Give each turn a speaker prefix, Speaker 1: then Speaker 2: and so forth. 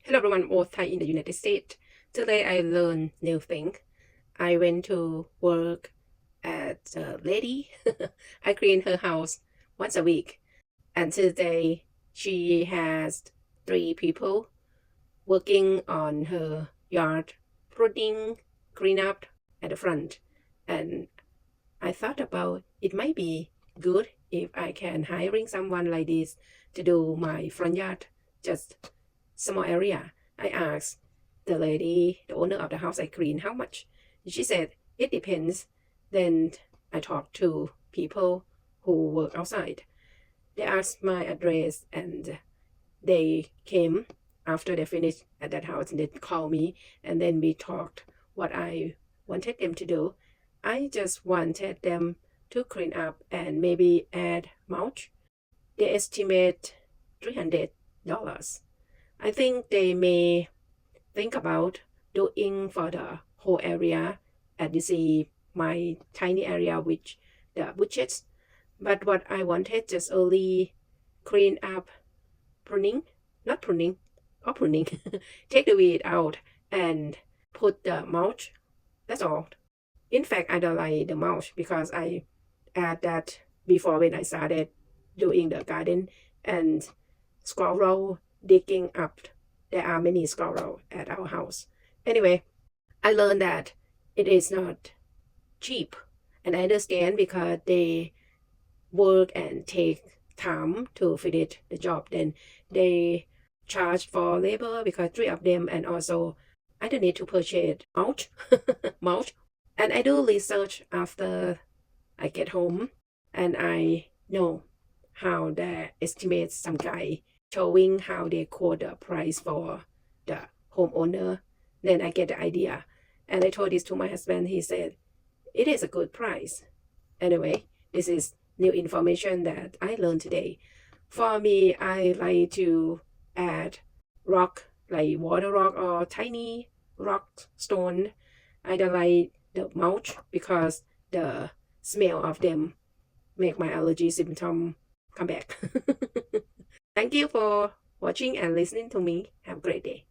Speaker 1: Hello everyone, both Thai in the United States. Today I learned new thing. I went to work at a lady. I clean her house once a week. And today she has 3 people working on her yard, pruning, clean up at the front. And I thought about it might be good if I can hiring someone like this to do my front yard, just small area. I asked the lady, the owner of the house I clean, how much. She said, it depends. Then I talked to people who work outside. They asked my address and they came after they finished at that house and they called me and then we talked what I wanted them to do. I just wanted them to clean up and maybe add mulch. They estimate $300. I think they may think about doing for the whole area, as you see my tiny area with the bushes. But what I wanted just only clean up, pruning, not pruning, or pruning, take the weed out and put the mulch. That's all. In fact, I don't like the mulch because I add that before when I started doing the garden and squirrel digging up. There are many squirrels at our house. Anyway, I learned that it is not cheap. And I understand because they work and take time to finish the job. Then they charge for labor because 3 of them, and also I don't need to purchase mulch. mulch. And I do research after I get home and I know how they estimate some guy showing how they quote the price for the homeowner. Then I get the idea. And I told this to my husband. He said, it is a good price. Anyway, this is new information that I learned today. For me, I like to add rock, like water rock or tiny rock stone. I don't like the mulch because the smell of them make my allergy symptom come back. Thank you for watching and listening to me. Have a great day.